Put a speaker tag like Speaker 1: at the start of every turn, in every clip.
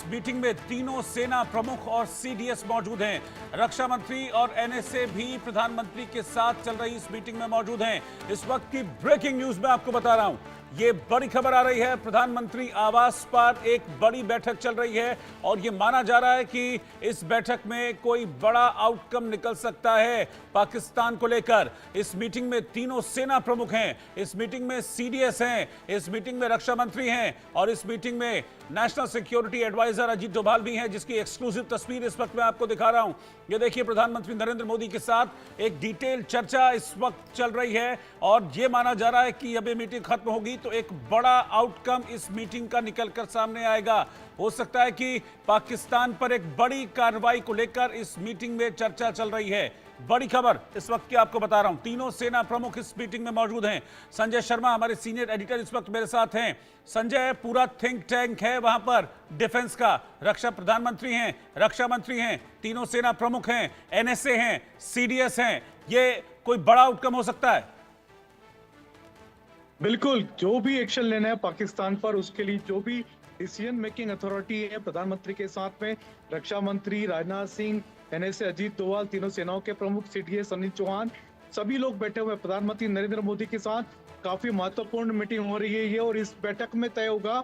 Speaker 1: Meeting में तीनों सेना प्रमुख और सीडीएस मौजूद हैं। रक्षा मंत्री और एनएसए भी प्रधानमंत्री के साथ चल रही इस मीटिंग में मौजूद हैं। इस वक्त की ब्रेकिंग न्यूज मैं आपको बता रहा हूं। ये बड़ी खबर आ रही है, प्रधानमंत्री आवास पर एक बड़ी बैठक चल रही है और ये माना जा रहा है कि इस बैठक में कोई बड़ा आउटकम निकल सकता है पाकिस्तान को लेकर। इस मीटिंग में तीनों सेना प्रमुख हैं, इस मीटिंग में सीडीएस हैं, इस मीटिंग में रक्षा मंत्री हैं और इस मीटिंग में national security adviser Ajit Doval भी हैं, जिसकी एक्सक्लूसिव तस्वीर इस वक्त मैं आपको दिखा रहा हूं। ये देखिए, प्रधानमंत्री नरेंद्र मोदी के साथ एक डिटेल चर्चा इस वक्त चल रही है और यह माना जा रहा है कि अब ये मीटिंग खत्म होगी तो एक बड़ा आउटकम इस मीटिंग का निकलकर सामने आएगा। हो सकता है कि पाकिस्तान पर एक बड़ी कार्रवाई को लेकर इस मीटिंग में चर्चा चल रही है। बड़ी खबर इस वक्त की आपको बता रहा हूं। तीनों सेना प्रमुख इस मीटिंग में मौजूद हैं। संजय शर्मा हमारे सीनियर एडिटर इस वक्त मेरे साथ हैं। संजय, पूरा थिंक टैंक है वहां पर डिफेंस का, रक्षा प्रधानमंत्री हैं, रक्षा मंत्री हैं, तीनों सेना प्रमुख हैं, एनएसए हैं, सीडीएस हैं। ये कोई बड़ा आउटकम हो सकता है?
Speaker 2: बिल्कुल, जो भी एक्शन लेना है पाकिस्तान पर, उसके लिए जो भी डिसीजन मेकिंग अथॉरिटी है प्रधानमंत्री के साथ में रक्षा मंत्री राजनाथ सिंह, एनएसए अजीत डोभाल, तीनों सेनाओं के प्रमुख सीडीएस अनिल चौहान, सभी लोग बैठे हुए प्रधानमंत्री नरेंद्र मोदी के साथ। काफी महत्वपूर्ण मीटिंग हो रही है ये, और इस बैठक में तय होगा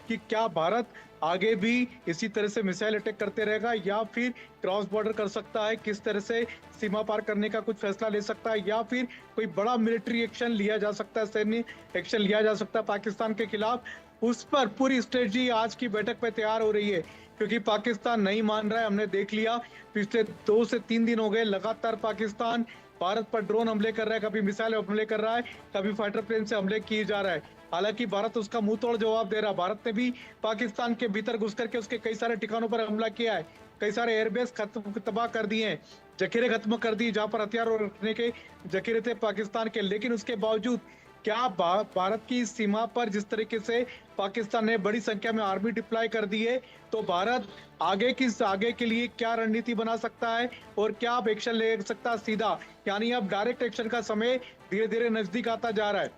Speaker 2: कि क्या भारत आगे भी इसी तरह से मिसाइल अटैक करते रहेगा या फिर क्रॉस बॉर्डर कर सकता है, किस तरह से सीमा पार करने का कुछ फैसला ले सकता है, या फिर कोई बड़ा मिलिट्री एक्शन लिया जा सकता है, सैन्य एक्शन लिया जा सकता है पाकिस्तान के खिलाफ। उस पर पूरी स्ट्रेटजी आज की बैठक में तैयार हो रही है, क्योंकि पाकिस्तान नहीं मान रहा है। हमने देख लिया, पिछले 2 से 3 दिन हो गए लगातार पाकिस्तान भारत पर ड्रोन हमले कर रहा है, कभी मिसाइल हमले कर रहा है, कभी फाइटर प्लेन से हमले किए जा रहा है। हालांकि भारत उसका मुंह तोड़ जवाब दे रहा है। भारत ने भी पाकिस्तान के भीतर घुस करके उसके कई सारे ठिकानों पर हमला किया है, कई सारे एयरबेस तबाह कर दिए हैं, जखीरे खत्म कर दिए जहां पर हथियार रखने के जखीरे थे पाकिस्तान के। लेकिन उसके बावजूद क्या भारत की सीमा पर जिस तरीके से पाकिस्तान ने बड़ी संख्या में आर्मी डिप्लॉय कर दी है, तो भारत आगे के लिए क्या रणनीति बना सकता है और क्या अब एक्शन ले सकता है सीधा, यानी अब डायरेक्ट एक्शन का समय धीरे धीरे नजदीक आता जा रहा है।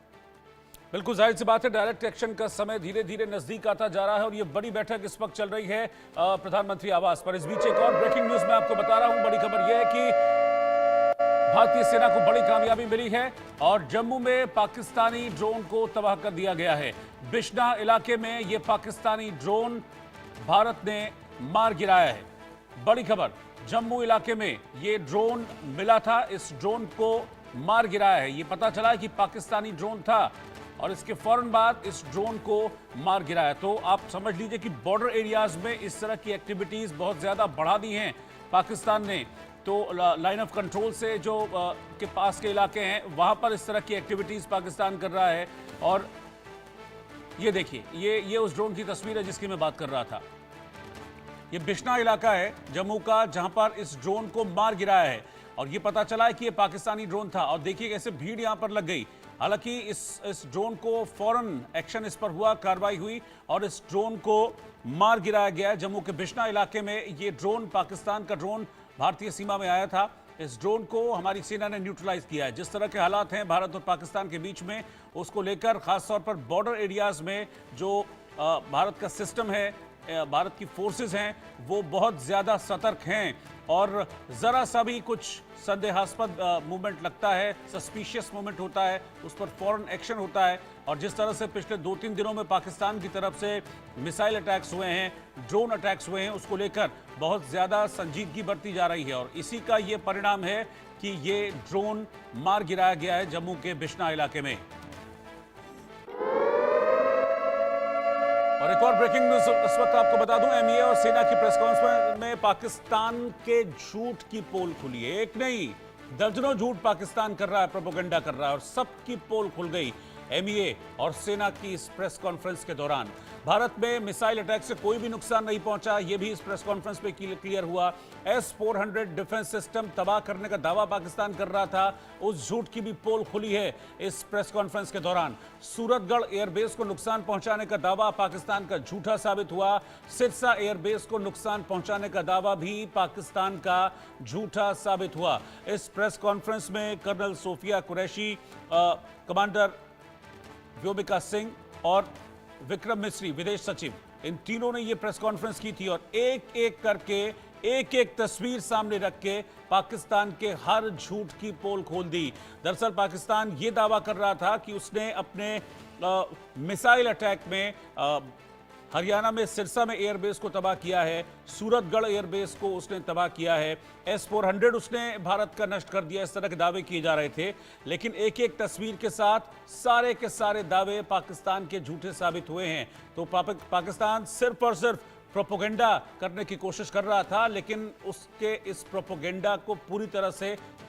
Speaker 1: बिल्कुल जाहिर सी बात है, डायरेक्ट एक्शन का समय धीरे धीरे नजदीक आता जा रहा है और ये बड़ी बैठक इस वक्त चल रही है प्रधानमंत्री आवास पर। इस बीच एक और ब्रेकिंग न्यूज मैं आपको बता रहा हूं। बड़ी खबर यह है कि भारतीय सेना को बड़ी कामयाबी मिली है और जम्मू में पाकिस्तानी ड्रोन को तबाह कर दिया गया है। बिश्नाह इलाके में यह पाकिस्तानी ड्रोन भारत ने मार गिराया है। बड़ी खबर, जम्मू इलाके में यह ड्रोन मिला था, इस ड्रोन को मार गिराया है। यह पता चला है कि पाकिस्तानी ड्रोन था और इसके फौरन बाद इस ड्रोन को मार गिराया। तो आप समझ लीजिए कि बॉर्डर एरियाज में इस तरह की एक्टिविटीज बहुत ज्यादा बढ़ा दी हैं पाकिस्तान ने। तो लाइन ऑफ कंट्रोल से जो के पास के इलाके हैं वहां पर इस तरह की एक्टिविटीज पाकिस्तान कर रहा है। और ये देखिए, ये उस ड्रोन की तस्वीर है जिसकी मैं बात कर रहा था। ये बिश्नाह इलाका है जम्मू का, जहां पर इस ड्रोन को मार गिराया है और ये पता चला है कि ये पाकिस्तानी ड्रोन था। और देखिए कैसे भीड़ यहां पर लग गई। हालांकि इस ड्रोन को फौरन एक्शन इस पर हुआ, कार्रवाई हुई और इस ड्रोन को मार गिराया गया। जम्मू के बिश्नाह इलाके में ये ड्रोन, पाकिस्तान का ड्रोन भारतीय सीमा में आया था। इस ड्रोन को हमारी सेना ने न्यूट्रलाइज किया है। जिस तरह के हालात हैं भारत और पाकिस्तान के बीच में, उसको लेकर खासतौर पर बॉर्डर एरियाज में जो भारत का सिस्टम है, भारत की फोर्सेस हैं, वो बहुत ज़्यादा सतर्क हैं और ज़रा सा भी कुछ संदेहास्पद मूवमेंट लगता है, सस्पिशियस मूवमेंट होता है, उस पर फौरन एक्शन होता है। और जिस तरह से पिछले 2-3 दिनों में पाकिस्तान की तरफ से मिसाइल अटैक्स हुए हैं, ड्रोन अटैक्स हुए हैं, उसको लेकर बहुत ज़्यादा संजीदगी बरती जा रही है और इसी का ये परिणाम है कि ये ड्रोन मार गिराया गया है जम्मू के बिश्नाह इलाके में। और एक और ब्रेकिंग न्यूज इस वक्त आपको बता दूं, एमईए और सेना की प्रेस कॉन्फ्रेंस में पाकिस्तान के झूठ की पोल खुली है। एक नहीं, दर्जनों झूठ पाकिस्तान कर रहा है, प्रोपेगेंडा कर रहा है और सबकी पोल खुल गई एमईए और सेना की इस प्रेस कॉन्फ्रेंस के दौरान। भारत में मिसाइल अटैक से कोई भी नुकसान नहीं पहुंचा, यह भी इस प्रेस कॉन्फ्रेंस पे क्लियर हुआ। S-400 डिफेंस सिस्टम तबाह करने का दावा पाकिस्तान कर रहा था, उस झूठ की भी पोल खुली है इस प्रेस कॉन्फ्रेंस के दौरान। सूरतगढ़ एयरबेस को नुकसान पहुंचाने का दावा पाकिस्तान का झूठा साबित हुआ। सिरसा एयरबेस को नुकसान पहुंचाने का दावा भी पाकिस्तान का झूठा साबित हुआ। इस प्रेस कॉन्फ्रेंस में कर्नल सोफिया कुरैशी, कमांडर व्योमिका सिंह और विक्रम मिस्री विदेश सचिव, इन तीनों ने ये प्रेस कॉन्फ्रेंस की थी और एक एक करके एक एक तस्वीर सामने रख के पाकिस्तान के हर झूठ की पोल खोल दी। दरअसल पाकिस्तान ये दावा कर रहा था कि उसने अपने मिसाइल अटैक में हरियाणा में सिरसा में एयरबेस को तबाह किया है, सूरतगढ़ एयरबेस को उसने तबाह किया है, S-400 उसने भारत का नष्ट कर दिया, इस तरह के दावे किए जा रहे थे। लेकिन एक एक तस्वीर के साथ सारे के सारे दावे पाकिस्तान के झूठे साबित हुए हैं। तो पाकिस्तान सिर्फ और सिर्फ प्रोपोगेंडा करने की कोशिश कर रहा था, लेकिन उसके इस प्रोपोगेंडा को पूरी तरह से